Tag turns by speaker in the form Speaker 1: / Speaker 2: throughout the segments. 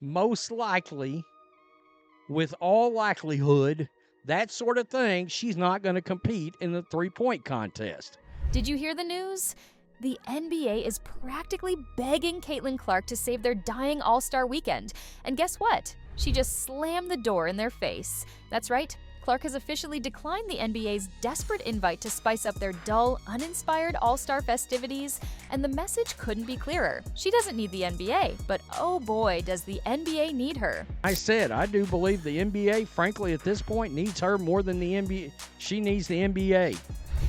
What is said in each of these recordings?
Speaker 1: Most likely, with all likelihood, that sort of thing, she's not going to compete in the three-point contest.
Speaker 2: Did you hear the news? The NBA is practically begging Caitlin Clark to save their dying All-Star weekend. And guess what? She just slammed the door in their face. That's right. Clark has officially declined the NBA's desperate invite to spice up their dull, uninspired All-Star festivities, and the message couldn't be clearer. She doesn't need the NBA, but oh boy, does the NBA need her.
Speaker 1: I said, I do believe the NBA, frankly, at this point, needs her more than the NBA. She needs the NBA.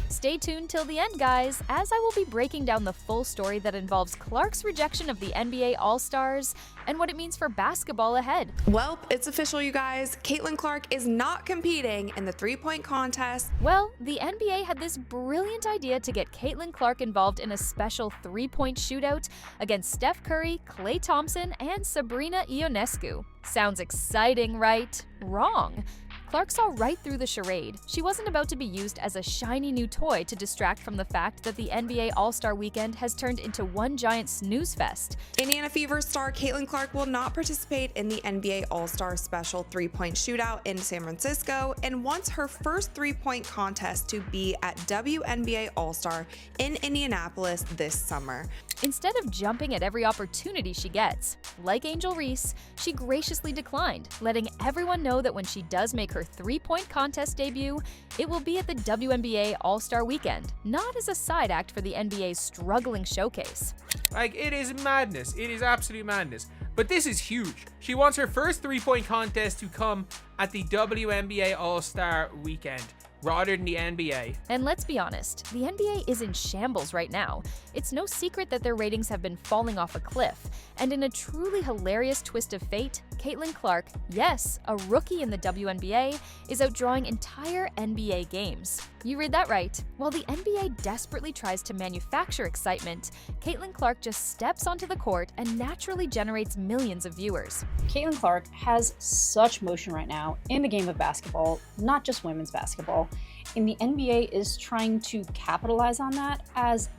Speaker 2: Stay tuned till the end, guys, as I will be breaking down the full story that involves Clark's rejection of the NBA All-Stars and what it means for basketball ahead.
Speaker 3: Well, it's official, you guys. Caitlin Clark is not competing in the three-point contest.
Speaker 2: Well, the NBA had this brilliant idea to get Caitlin Clark involved in a special three-point shootout against Steph Curry, Klay Thompson, and Sabrina Ionescu. Sounds exciting, right? Wrong. Clark saw right through the charade. She wasn't about to be used as a shiny new toy to distract from the fact that the NBA All-Star Weekend has turned into one giant snooze fest.
Speaker 3: Indiana Fever star Caitlin Clark will not participate in the NBA All-Star Special three-point shootout in San Francisco and wants her first three-point contest to be at WNBA All-Star in Indianapolis this summer.
Speaker 2: Instead of jumping at every opportunity she gets, like Angel Reese, she graciously declined, letting everyone know that when she does make her three-point contest debut, it will be at the WNBA All-Star Weekend, not as a side act for the NBA's struggling showcase.
Speaker 4: Like, it is madness. It is absolute madness. But this is huge. She wants her first three-point contest to come at the WNBA All-Star Weekend, rather than the NBA.
Speaker 2: And let's be honest, the NBA is in shambles right now. It's no secret that their ratings have been falling off a cliff. And in a truly hilarious twist of fate, Caitlin Clark, yes, a rookie in the WNBA, is outdrawing entire NBA games. You read that right. While the NBA desperately tries to manufacture excitement, Caitlin Clark just steps onto the court and naturally generates millions of viewers.
Speaker 5: Caitlin Clark has such motion right now in the game of basketball, not just women's basketball, and the NBA is trying to capitalize on that as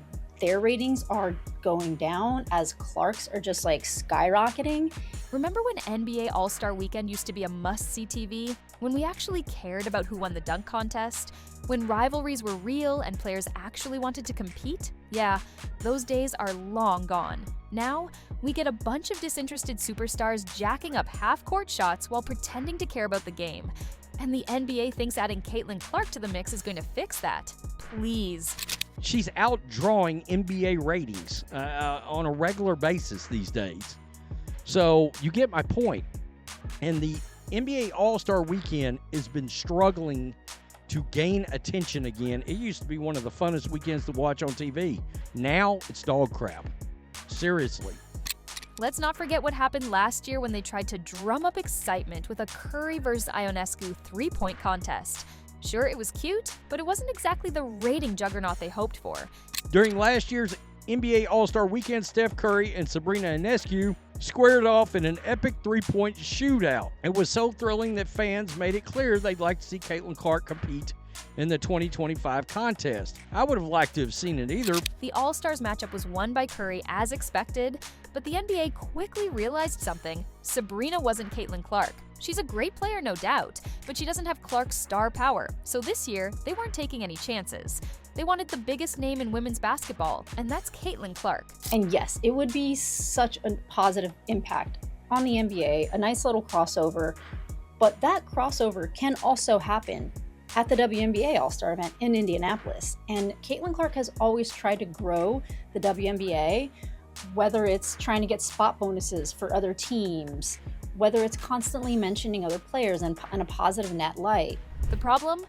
Speaker 5: their ratings are going down, as Clark's are just like skyrocketing.
Speaker 2: Remember when NBA All-Star Weekend used to be a must-see TV? When we actually cared about who won the dunk contest? When rivalries were real and players actually wanted to compete? Yeah, those days are long gone. Now, we get a bunch of disinterested superstars jacking up half-court shots while pretending to care about the game. And the NBA thinks adding Caitlin Clark to the mix is going to fix that. Please.
Speaker 1: She's outdrawing NBA ratings on a regular basis these days. So you get my point. And the NBA All-Star Weekend has been struggling to gain attention again. It used to be one of the funnest weekends to watch on TV. Now it's dog crap. Seriously.
Speaker 2: Let's not forget what happened last year when they tried to drum up excitement with a Curry vs. Ionescu three-point contest. Sure, it was cute, but it wasn't exactly the rating juggernaut they hoped for.
Speaker 1: During last year's NBA All-Star Weekend, Steph Curry and Sabrina Ionescu squared off in an epic three-point shootout. It was so thrilling that fans made it clear they'd like to see Caitlin Clark compete in the 2025 contest. I would have liked to have seen it either.
Speaker 2: The All-Stars matchup was won by Curry as expected, but the NBA quickly realized something. Sabrina wasn't Caitlin Clark. She's a great player, no doubt, but she doesn't have Clark's star power. So this year, they weren't taking any chances. They wanted the biggest name in women's basketball, and that's Caitlin Clark.
Speaker 5: And yes, it would be such a positive impact on the NBA, a nice little crossover, but that crossover can also happen at the WNBA All-Star event in Indianapolis. And Caitlin Clark has always tried to grow the WNBA, whether it's trying to get spot bonuses for other teams, whether it's constantly mentioning other players in a positive net light.
Speaker 2: The problem?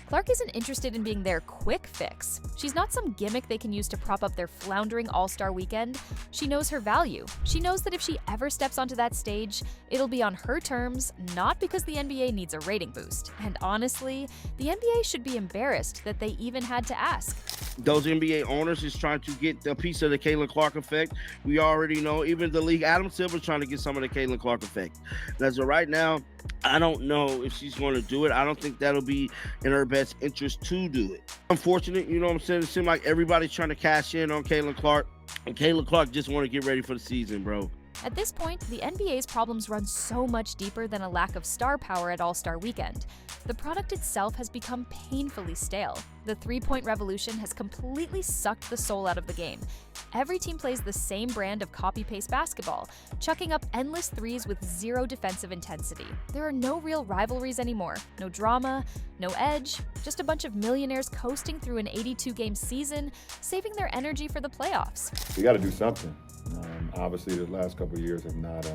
Speaker 2: Clark isn't interested in being their quick fix. She's not some gimmick they can use to prop up their floundering All-Star weekend. She knows her value. She knows that if she ever steps onto that stage, it'll be on her terms, not because the NBA needs a rating boost. And honestly, the NBA should be embarrassed that they even had to ask.
Speaker 6: Those NBA owners is trying to get a piece of the Caitlin Clark effect. We already know, even the league, Adam Silver's trying to get some of the Caitlin Clark effect. As of right now, I don't know if she's going to do it. I don't think that'll be in her best interest to do it. Unfortunate, you know what I'm saying? It seems like everybody's trying to cash in on Caitlin Clark, and Caitlin Clark just want to get ready for the season, bro.
Speaker 2: At this point, the NBA's problems run so much deeper than a lack of star power at All-Star Weekend. The product itself has become painfully stale. The three-point revolution has completely sucked the soul out of the game. Every team plays the same brand of copy-paste basketball, chucking up endless threes with zero defensive intensity. There are no real rivalries anymore, no drama, no edge, just a bunch of millionaires coasting through an 82-game season, saving their energy for the playoffs.
Speaker 7: We got to do something. Obviously, the last couple of years have not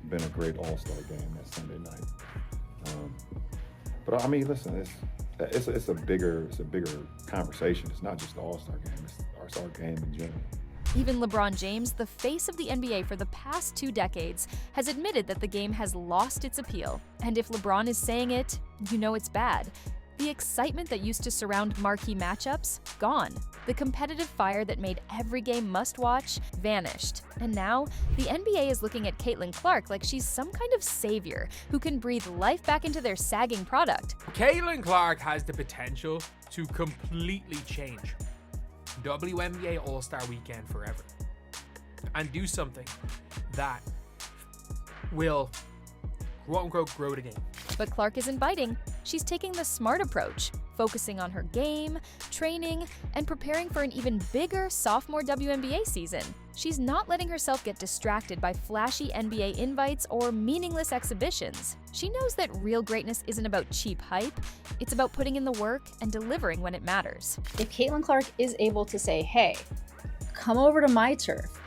Speaker 7: been a great All-Star game that Sunday night. But I mean, listen, it's a bigger conversation. It's not just the All-Star game; it's the All-Star game in general.
Speaker 2: Even LeBron James, the face of the NBA for the past 2 decades, has admitted that the game has lost its appeal. And if LeBron is saying it, you know it's bad. The excitement that used to surround marquee matchups, gone. The competitive fire that made every game must-watch, vanished. And now, the NBA is looking at Caitlin Clark like she's some kind of savior who can breathe life back into their sagging product.
Speaker 4: Caitlin Clark has the potential to completely change WNBA All-Star Weekend forever and do something that will quote-unquote grow the game.
Speaker 2: But Clark isn't biting. She's taking the smart approach, focusing on her game, training, and preparing for an even bigger sophomore WNBA season. She's not letting herself get distracted by flashy NBA invites or meaningless exhibitions. She knows that real greatness isn't about cheap hype, it's about putting in the work and delivering when it matters.
Speaker 5: If Caitlin Clark is able to say, hey, come over to my turf,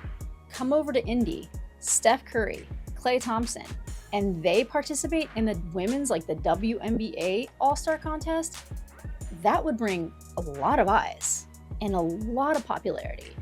Speaker 5: come over to Indy, Steph Curry, Klay Thompson, and they participate in the women's, like the WNBA All-Star contest, that would bring a lot of eyes and a lot of popularity.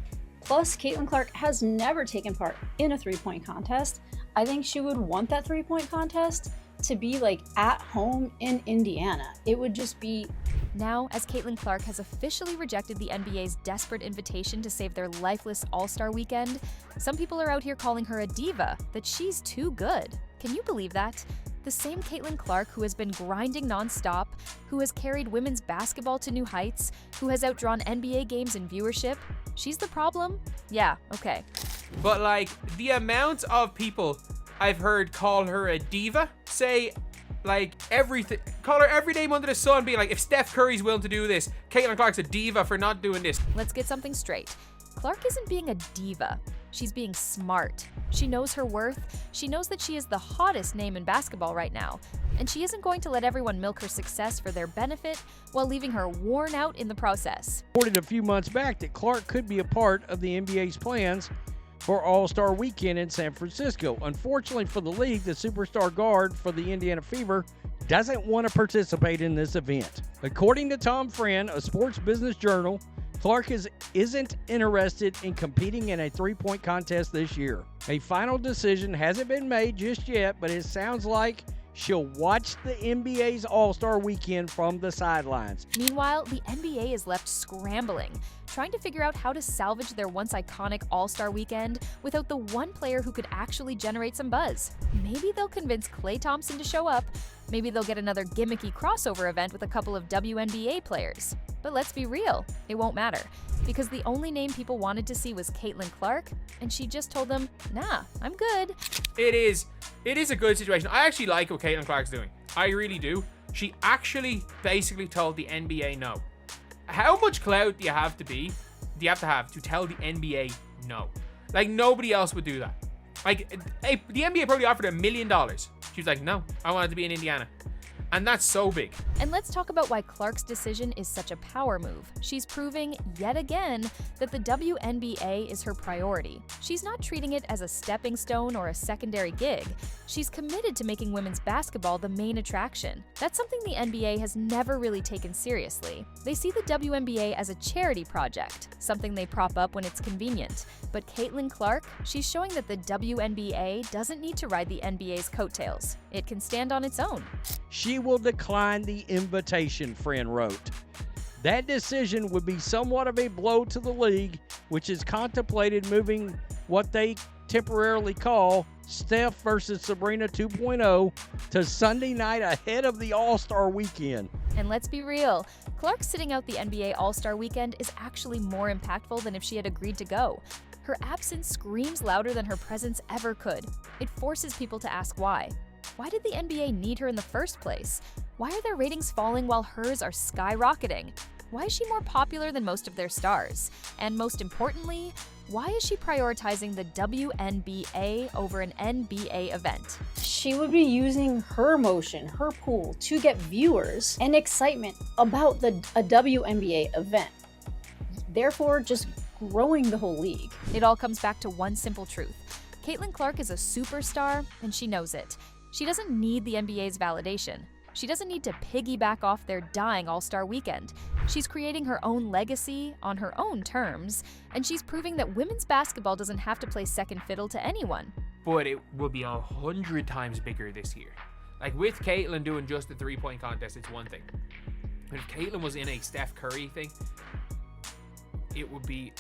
Speaker 5: Plus, Caitlin Clark has never taken part in a three-point contest. I think she would want that three-point contest to be like at home in Indiana. It would just be...
Speaker 2: Now, as Caitlin Clark has officially rejected the NBA's desperate invitation to save their lifeless All-Star Weekend, some people are out here calling her a diva, that she's too good. Can you believe that? The same Caitlin Clark who has been grinding nonstop, who has carried women's basketball to new heights, who has outdrawn NBA games in viewership, she's the problem? Yeah, okay.
Speaker 4: But like, the amount of people I've heard call her a diva, say like everything, call her every name under the sun, being like, if Steph Curry's willing to do this, Caitlin Clark's a diva for not doing this.
Speaker 2: Let's get something straight. Clark isn't being a diva. She's being smart. She knows her worth. She knows that she is the hottest name in basketball right now. And she isn't going to let everyone milk her success for their benefit while leaving her worn out in the process.
Speaker 1: Reported a few months back that Clark could be a part of the NBA's plans for All-Star Weekend in San Francisco. Unfortunately for the league, the superstar guard for the Indiana Fever doesn't want to participate in this event. According to Tom Friend, a sports business journal, Clark isn't interested in competing in a three-point contest this year. A final decision hasn't been made just yet, but it sounds like she'll watch the NBA's All-Star Weekend from the sidelines.
Speaker 2: Meanwhile, the NBA is left scrambling, trying to figure out how to salvage their once iconic All-Star Weekend without the one player who could actually generate some buzz. Maybe they'll convince Klay Thompson to show up. Maybe they'll get another gimmicky crossover event with a couple of WNBA players. But let's be real, it won't matter, because the only name people wanted to see was Caitlin Clark, and she just told them, nah, I'm good.
Speaker 4: It is a good situation. I actually like what Caitlin Clark's doing. I really do. She actually basically told the NBA no. How much clout do you have to tell the NBA no? Like, nobody else would do that. Like, the NBA probably offered $1 million. She was like, no, I want it to be in Indiana. And that's so big.
Speaker 2: And let's talk about why Clark's decision is such a power move. She's proving, yet again, that the WNBA is her priority. She's not treating it as a stepping stone or a secondary gig. She's committed to making women's basketball the main attraction. That's something the NBA has never really taken seriously. They see the WNBA as a charity project, something they prop up when it's convenient. But Caitlin Clark, she's showing that the WNBA doesn't need to ride the NBA's coattails. It can stand on its own.
Speaker 1: She will decline the invitation, Friend wrote. That decision would be somewhat of a blow to the league, which has contemplated moving what they temporarily call Steph versus Sabrina 2.0 to Sunday night ahead of the All-Star Weekend.
Speaker 2: And let's be real, Clark sitting out the NBA All-Star Weekend is actually more impactful than if she had agreed to go. Her absence screams louder than her presence ever could. It forces people to ask why. Why did the NBA need her in the first place? Why are their ratings falling while hers are skyrocketing? Why is she more popular than most of their stars? And most importantly, why is she prioritizing the WNBA over an NBA event?
Speaker 5: She would be using her motion, her pool, to get viewers and excitement about a WNBA event. Therefore, just growing the whole league.
Speaker 2: It all comes back to one simple truth. Caitlin Clark is a superstar, and she knows it. She doesn't need the NBA's validation. She doesn't need to piggyback off their dying All-Star weekend. She's creating her own legacy on her own terms, and she's proving that women's basketball doesn't have to play second fiddle to anyone.
Speaker 4: But it will be 100 times bigger this year. Like, with Caitlin doing just the three-point contest, it's one thing. But if Caitlin was in a Steph Curry thing, it would be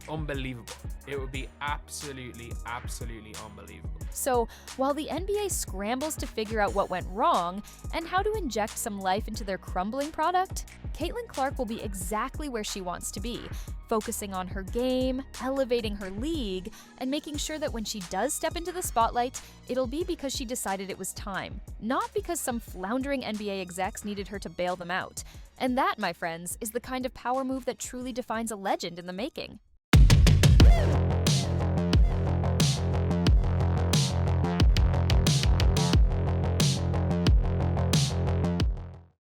Speaker 4: unbelievable. It would be absolutely unbelievable.
Speaker 2: So, while the NBA scrambles to figure out what went wrong and how to inject some life into their crumbling product, Caitlin Clark will be exactly where she wants to be, focusing on her game, elevating her league, and making sure that when she does step into the spotlight, it'll be because she decided it was time, not because some floundering NBA execs needed her to bail them out. And that, my friends, is the kind of power move that truly defines a legend in the making.